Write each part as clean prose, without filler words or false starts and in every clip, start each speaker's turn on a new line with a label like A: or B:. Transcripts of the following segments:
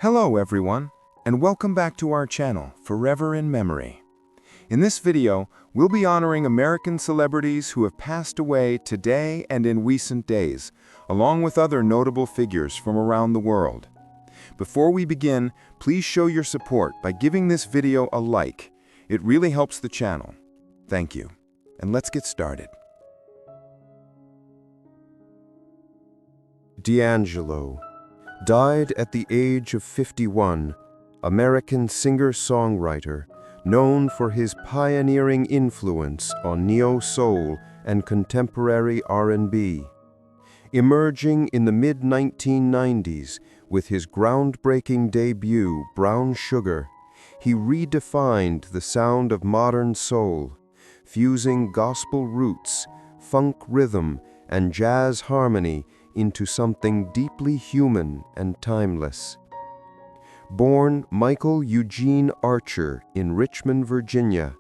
A: Hello everyone, and welcome back to our channel, Forever in Memory. In this video, we'll be honoring American celebrities who have passed away today and in recent days, along with other notable figures from around the world. Before we begin, please show your support by giving this video a like. It really helps the channel. Thank you. And let's get started.
B: D'Angelo died at the age of 51, American singer-songwriter, known for his pioneering influence on neo-soul and contemporary R&B. Emerging in the mid-1990s with his groundbreaking debut, Brown Sugar, he redefined the sound of modern soul, fusing gospel roots, funk rhythm, and jazz harmony into something deeply human and timeless. Born Michael Eugene Archer in Richmond, Virginia,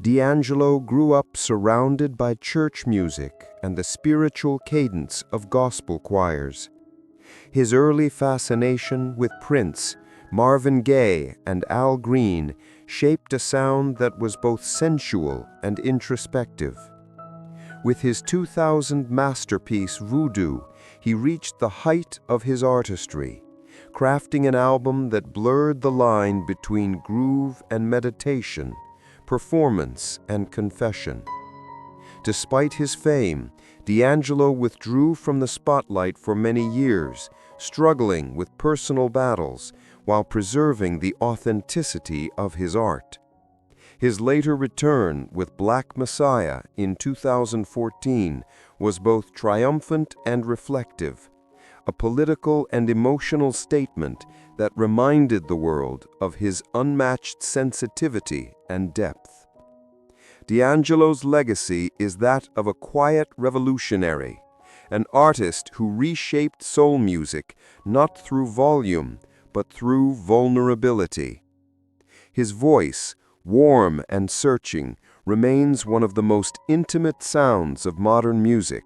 B: D'Angelo grew up surrounded by church music and the spiritual cadence of gospel choirs. His early fascination with Prince, Marvin Gaye, and Al Green shaped a sound that was both sensual and introspective. With his 2000 masterpiece, Voodoo, he reached the height of his artistry, crafting an album that blurred the line between groove and meditation, performance and confession. Despite his fame, D'Angelo withdrew from the spotlight for many years, struggling with personal battles while preserving the authenticity of his art. His later return with Black Messiah in 2014 was both triumphant and reflective, a political and emotional statement that reminded the world of his unmatched sensitivity and depth. D'Angelo's legacy is that of a quiet revolutionary, an artist who reshaped soul music not through volume, but through vulnerability. His voice, warm and searching, remains one of the most intimate sounds of modern music,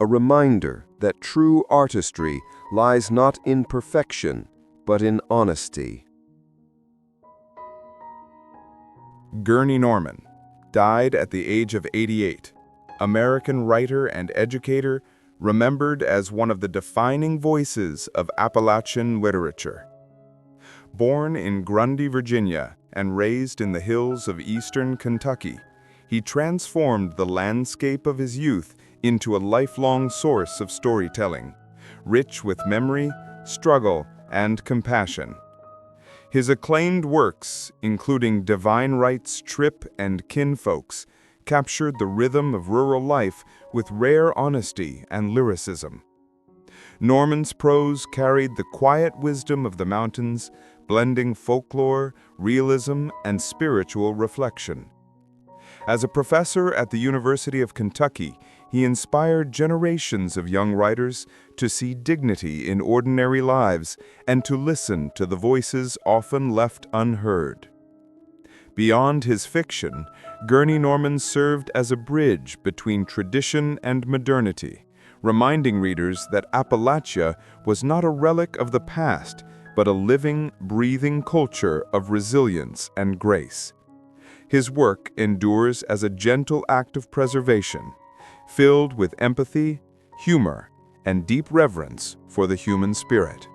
B: a reminder that true artistry lies not in perfection, but in honesty.
A: Gurney Norman died at the age of 88, American writer and educator, remembered as one of the defining voices of Appalachian literature. Born in Grundy, Virginia, and raised in the hills of eastern Kentucky, he transformed the landscape of his youth into a lifelong source of storytelling, rich with memory, struggle, and compassion. His acclaimed works, including Divine Right's Trip and Kinfolks, captured the rhythm of rural life with rare honesty and lyricism. Norman's prose carried the quiet wisdom of the mountains, blending folklore, realism, and spiritual reflection. As a professor at the University of Kentucky, he inspired generations of young writers to see dignity in ordinary lives and to listen to the voices often left unheard. Beyond his fiction, Gurney Norman served as a bridge between tradition and modernity, reminding readers that Appalachia was not a relic of the past, but a living, breathing culture of resilience and grace. His work endures as a gentle act of preservation, filled with empathy, humor, and deep reverence for the human spirit.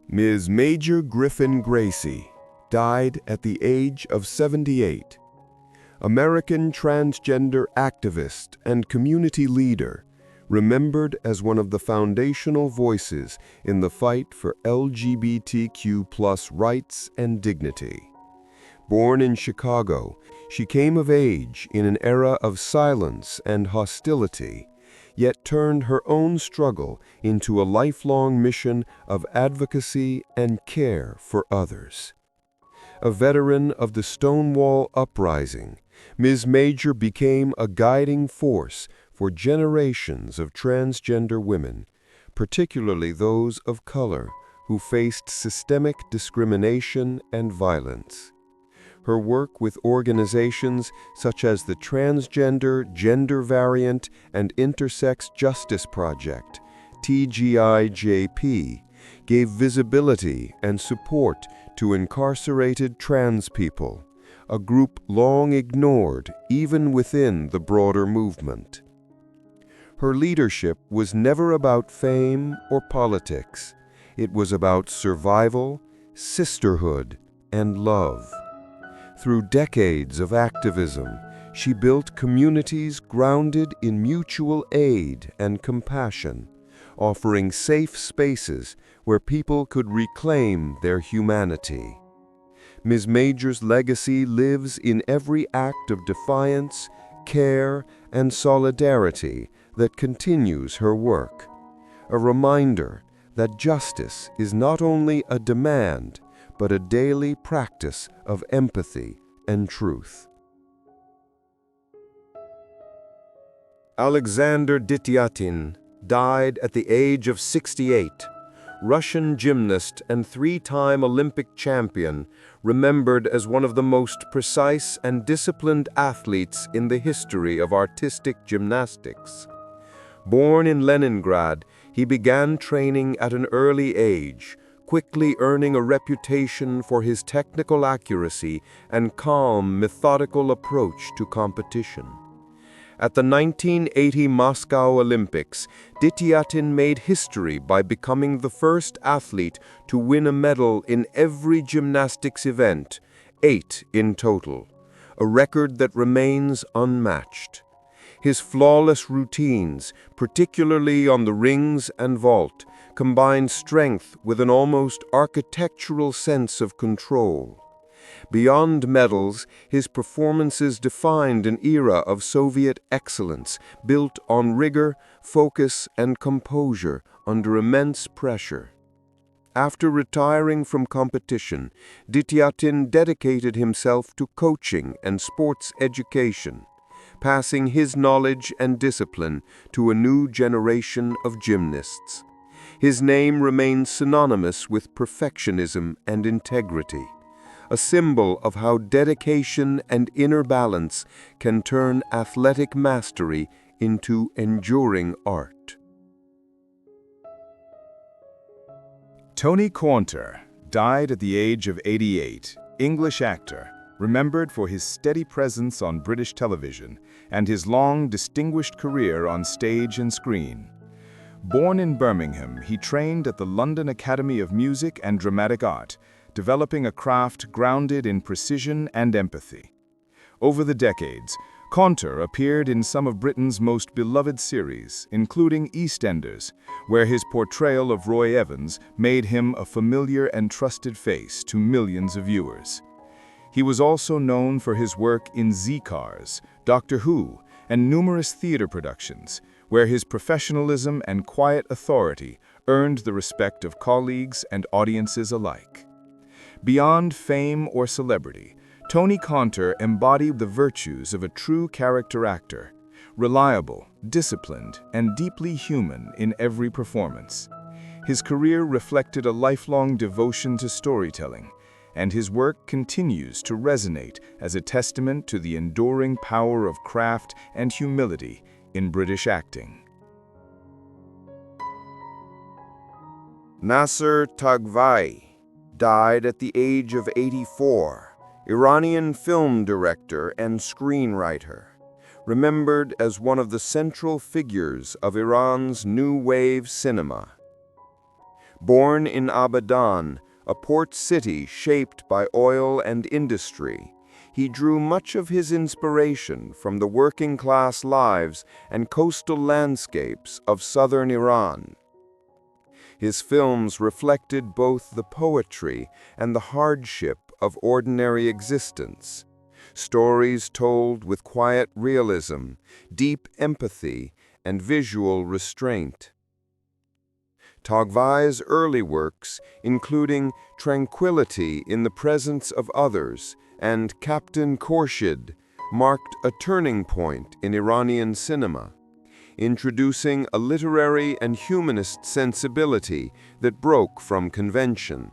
B: Ms. Major Griffin Gracie died at the age of 78. American transgender activist and community leader, remembered as one of the foundational voices in the fight for LGBTQ+ rights and dignity. Born in Chicago, she came of age in an era of silence and hostility, yet turned her own struggle into a lifelong mission of advocacy and care for others. A veteran of the Stonewall Uprising, Ms. Major became a guiding force for generations of transgender women, particularly those of color, who faced systemic discrimination and violence. Her work with organizations such as the Transgender, Gender Variant, and Intersex Justice Project TGIJP, gave visibility and support to incarcerated trans people, a group long ignored even within the broader movement. Her leadership was never about fame or politics. It was about survival, sisterhood, and love. Through decades of activism, she built communities grounded in mutual aid and compassion, offering safe spaces where people could reclaim their humanity. Ms. Major's legacy lives in every act of defiance, care, and solidarity that continues her work, a reminder that justice is not only a demand, but a daily practice of empathy and truth. Alexander Dityatin died at the age of 68, Russian gymnast and three-time Olympic champion, remembered as one of the most precise and disciplined athletes in the history of artistic gymnastics. Born in Leningrad, he began training at an early age, quickly earning a reputation for his technical accuracy and calm, methodical approach to competition. At the 1980 Moscow Olympics, Dityatin made history by becoming the first athlete to win a medal in every gymnastics event, 8 in total, a record that remains unmatched. His flawless routines, particularly on the rings and vault, combined strength with an almost architectural sense of control. Beyond medals, his performances defined an era of Soviet excellence built on rigor, focus, and composure under immense pressure. After retiring from competition, Dityatin dedicated himself to coaching and sports education, passing his knowledge and discipline to a new generation of gymnasts. His name remains synonymous with perfectionism and integrity, a symbol of how dedication and inner balance can turn athletic mastery into enduring art.
A: Tony Caunter died at the age of 88, English actor, remembered for his steady presence on British television and his long, distinguished career on stage and screen. Born in Birmingham, he trained at the London Academy of Music and Dramatic Art, developing a craft grounded in precision and empathy. Over the decades, Caunter appeared in some of Britain's most beloved series, including EastEnders, where his portrayal of Roy Evans made him a familiar and trusted face to millions of viewers. He was also known for his work in Z-Cars, Doctor Who, and numerous theater productions, where his professionalism and quiet authority earned the respect of colleagues and audiences alike. Beyond fame or celebrity, Tony Caunter embodied the virtues of a true character actor, reliable, disciplined, and deeply human in every performance. His career reflected a lifelong devotion to storytelling, and his work continues to resonate as a testament to the enduring power of craft and humility in British acting.
B: Nasser Tagvai died at the age of 84, Iranian film director and screenwriter, remembered as one of the central figures of Iran's new wave cinema. Born in Abadan, a port city shaped by oil and industry, he drew much of his inspiration from the working-class lives and coastal landscapes of southern Iran. His films reflected both the poetry and the hardship of ordinary existence, stories told with quiet realism, deep empathy, and visual restraint. Tagvai's early works, including Tranquility in the Presence of Others and Captain Khorshid, marked a turning point in Iranian cinema, introducing a literary and humanist sensibility that broke from convention.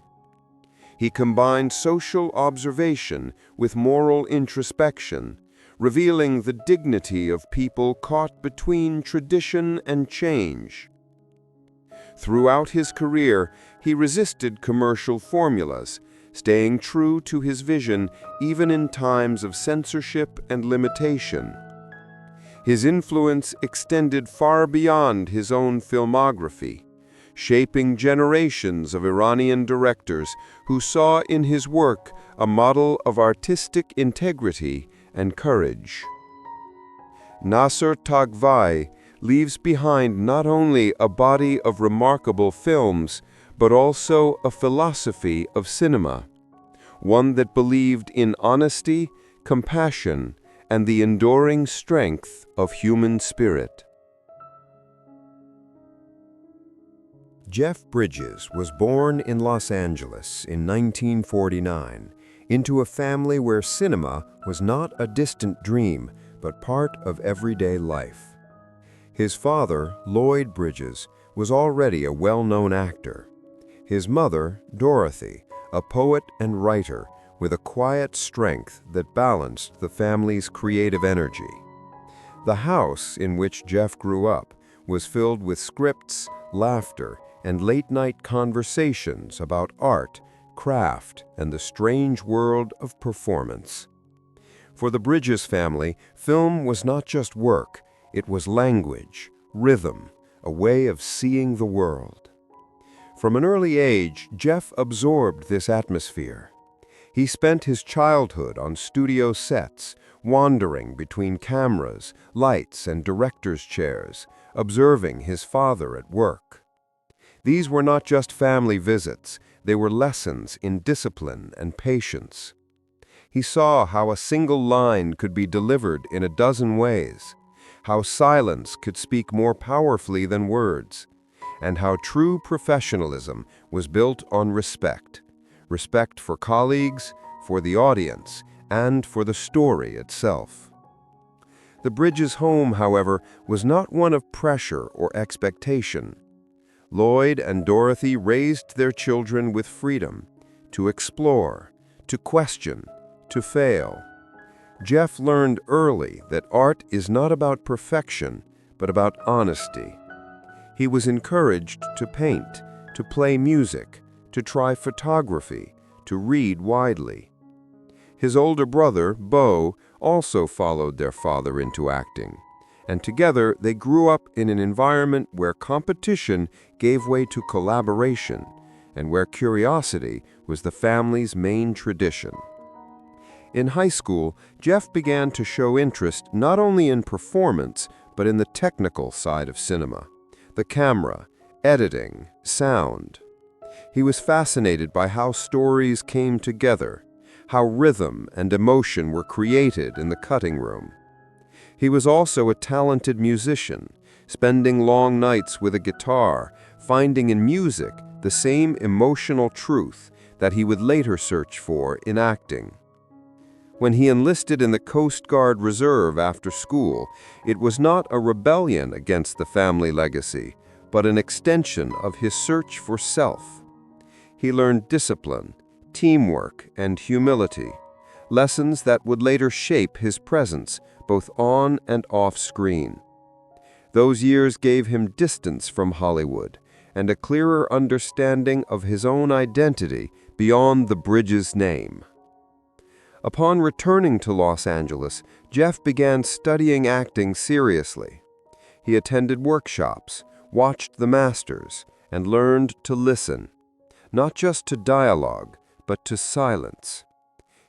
B: He combined social observation with moral introspection, revealing the dignity of people caught between tradition and change. Throughout his career, he resisted commercial formulas, staying true to his vision even in times of censorship and limitation. His influence extended far beyond his own filmography, shaping generations of Iranian directors who saw in his work a model of artistic integrity and courage. Nasser Tagvai leaves behind not only a body of remarkable films, but also a philosophy of cinema, one that believed in honesty, compassion, and the enduring strength of human spirit. Jeff Bridges was born in Los Angeles in 1949 into a family where cinema was not a distant dream, but part of everyday life. His father, Lloyd Bridges, was already a well-known actor. His mother, Dorothy, a poet and writer with a quiet strength that balanced the family's creative energy. The house in which Jeff grew up was filled with scripts, laughter, and late-night conversations about art, craft, and the strange world of performance. For the Bridges family, film was not just work, it was language, rhythm, a way of seeing the world. From an early age, Jeff absorbed this atmosphere. He spent his childhood on studio sets, wandering between cameras, lights, and director's chairs, observing his father at work. These were not just family visits, they were lessons in discipline and patience. He saw how a single line could be delivered in a dozen ways, how silence could speak more powerfully than words, and how true professionalism was built on respect. Respect for colleagues, for the audience, and for the story itself. The Bridges home, however, was not one of pressure or expectation. Lloyd and Dorothy raised their children with freedom to explore, to question, to fail. Jeff learned early that art is not about perfection, but about honesty. He was encouraged to paint, to play music, to try photography, to read widely. His older brother, Beau, also followed their father into acting, and together they grew up in an environment where competition gave way to collaboration, and where curiosity was the family's main tradition. In high school, Jeff began to show interest not only in performance, but in the technical side of cinema, the camera, editing, sound. He was fascinated by how stories came together, how rhythm and emotion were created in the cutting room. He was also a talented musician, spending long nights with a guitar, finding in music the same emotional truth that he would later search for in acting. When he enlisted in the Coast Guard Reserve after school, it was not a rebellion against the family legacy, but an extension of his search for self. He learned discipline, teamwork, and humility, lessons that would later shape his presence both on and off screen. Those years gave him distance from Hollywood and a clearer understanding of his own identity beyond the Bridges name. Upon returning to Los Angeles, Jeff began studying acting seriously. He attended workshops, watched the masters, and learned to listen, not just to dialogue, but to silence.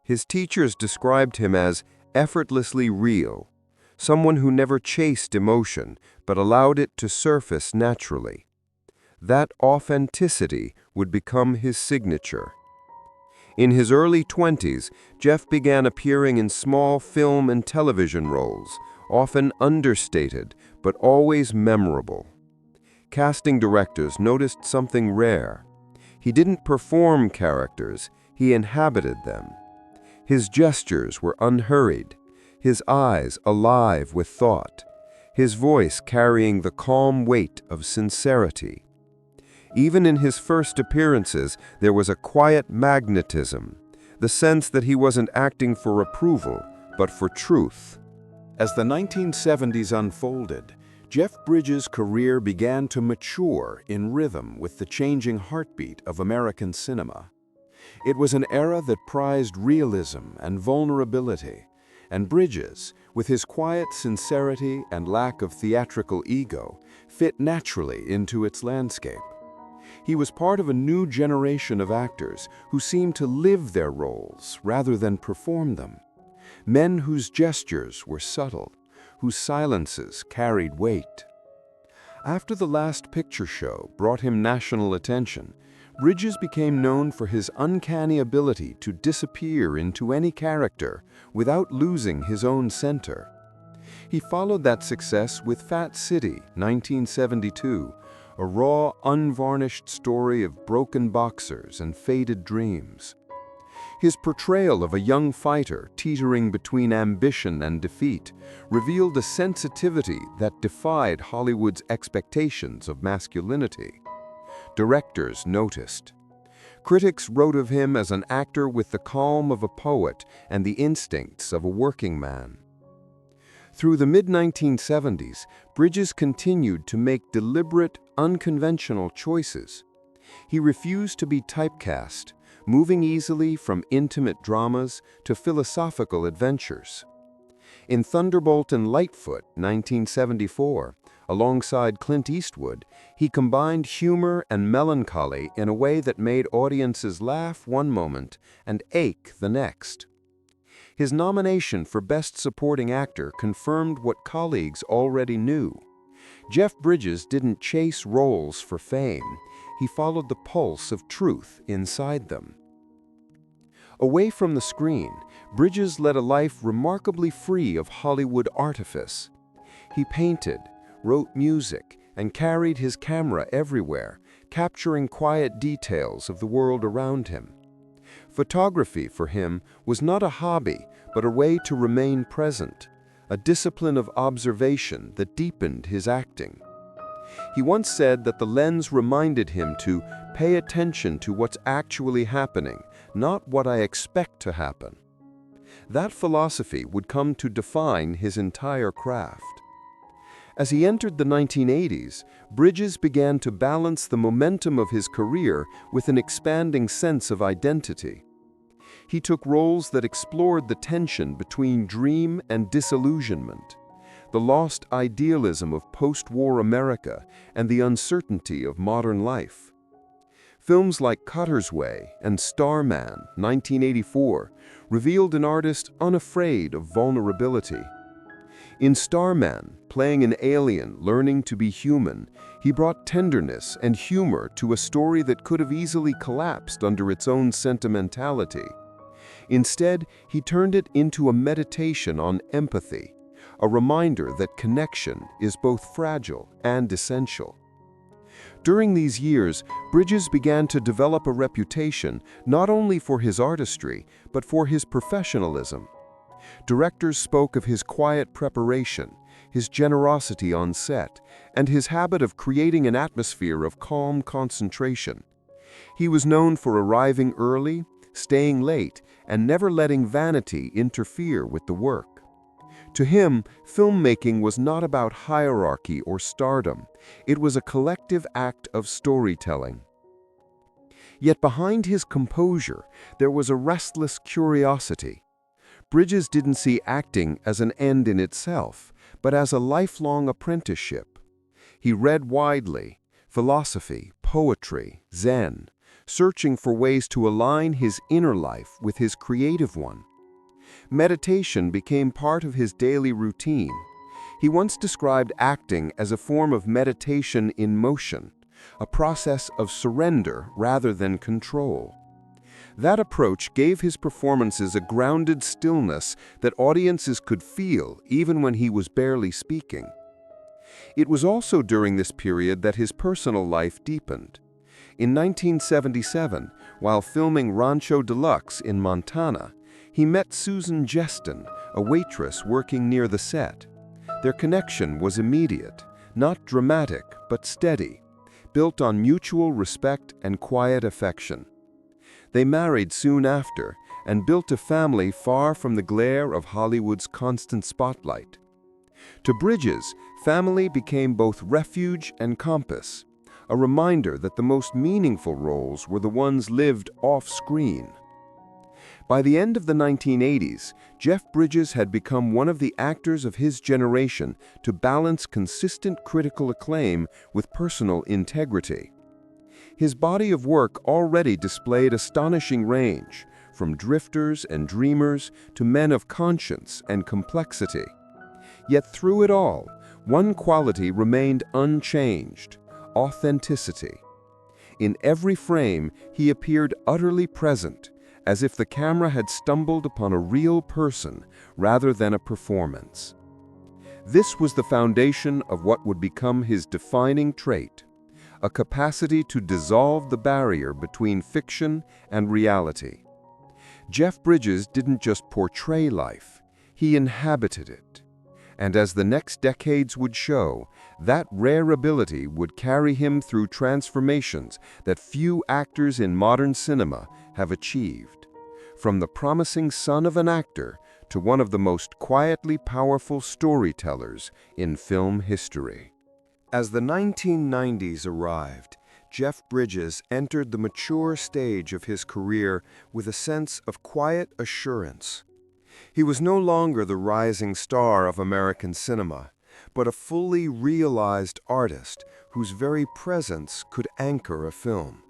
B: His teachers described him as effortlessly real, someone who never chased emotion, but allowed it to surface naturally. That authenticity would become his signature. In his early 20s, Jeff began appearing in small film and television roles, often understated, but always memorable. Casting directors noticed something rare. He didn't perform characters, he inhabited them. His gestures were unhurried, his eyes alive with thought, his voice carrying the calm weight of sincerity. Even in his first appearances, there was a quiet magnetism, the sense that he wasn't acting for approval, but for truth.
A: As the 1970s unfolded,
B: Jeff Bridges' career began to mature in rhythm with the changing heartbeat of American cinema. It was an era that prized realism and vulnerability, and Bridges, with his quiet sincerity and lack of theatrical ego, fit naturally into its landscape. He was part of a new generation of actors who seemed to live their roles rather than perform them. Men whose gestures were subtle, whose silences carried weight. After The Last Picture Show brought him national attention, Bridges became known for his uncanny ability to disappear into any character without losing his own center. He followed that success with Fat City, 1972, a raw, unvarnished story of broken boxers and faded dreams. His portrayal of a young fighter teetering between ambition and defeat revealed a sensitivity that defied Hollywood's expectations of masculinity. Directors noticed. Critics wrote of him as an actor with the calm of a poet and the instincts of a working man. Through the mid-1970s, Bridges continued to make deliberate, unconventional choices. He refused to be typecast, moving easily from intimate dramas to philosophical adventures. In Thunderbolt and Lightfoot, 1974, alongside Clint Eastwood, he combined humor and melancholy in a way that made audiences laugh one moment and ache the next. His nomination for Best Supporting Actor confirmed what colleagues already knew. Jeff Bridges didn't chase roles for fame. He followed the pulse of truth inside them. Away from the screen, Bridges led a life remarkably free of Hollywood artifice. He painted, wrote music, and carried his camera everywhere, capturing quiet details of the world around him. Photography for him was not a hobby, but a way to remain present, a discipline of observation that deepened his acting. He once said that the lens reminded him to pay attention to what's actually happening, not what I expect to happen. That philosophy would come to define his entire craft. As he entered the 1980s, Bridges began to balance the momentum of his career with an expanding sense of identity. He took roles that explored the tension between dream and disillusionment, the lost idealism of post-war America and the uncertainty of modern life. Films like Cutter's Way and Starman, 1984, revealed an artist unafraid of vulnerability. In Starman, playing an alien learning to be human, he brought tenderness and humor to a story that could have easily collapsed under its own sentimentality. Instead, he turned it into a meditation on empathy, a reminder that connection is both fragile and essential. During these years, Bridges began to develop a reputation not only for his artistry, but for his professionalism. Directors spoke of his quiet preparation, his generosity on set, and his habit of creating an atmosphere of calm concentration. He was known for arriving early, staying late, and never letting vanity interfere with the work. To him, filmmaking was not about hierarchy or stardom. It was a collective act of storytelling. Yet behind his composure, there was a restless curiosity. Bridges didn't see acting as an end in itself, but as a lifelong apprenticeship. He read widely, philosophy, poetry, Zen, searching for ways to align his inner life with his creative one. Meditation became part of his daily routine. He once described acting as a form of meditation in motion, a process of surrender rather than control. That approach gave his performances a grounded stillness that audiences could feel even when he was barely speaking. It was also during this period that his personal life deepened. In 1977, while filming Rancho Deluxe in Montana, he met Susan Geston, a waitress working near the set. Their connection was immediate, not dramatic, but steady, built on mutual respect and quiet affection. They married soon after and built a family far from the glare of Hollywood's constant spotlight. To Bridges, Family became both refuge and compass, a reminder that the most meaningful roles were the ones lived off-screen. By the end of the 1980s, Jeff Bridges had become one of the actors of his generation to balance consistent critical acclaim with personal integrity. His body of work already displayed astonishing range, from drifters and dreamers to men of conscience and complexity. Yet through it all, one quality remained unchanged: authenticity. In every frame, he appeared utterly present, as if the camera had stumbled upon a real person rather than a performance. This was the foundation of what would become his defining trait: a capacity to dissolve the barrier between fiction and reality. Jeff Bridges didn't just portray life, he inhabited it. And as the next decades would show, that rare ability would carry him through transformations that few actors in modern cinema have achieved. From the promising son of an actor to one of the most quietly powerful storytellers in film history. As the 1990s arrived, Jeff Bridges entered the mature stage of his career with a sense of quiet assurance. He was no longer the rising star of American cinema, but a fully realized artist whose very presence could anchor a film.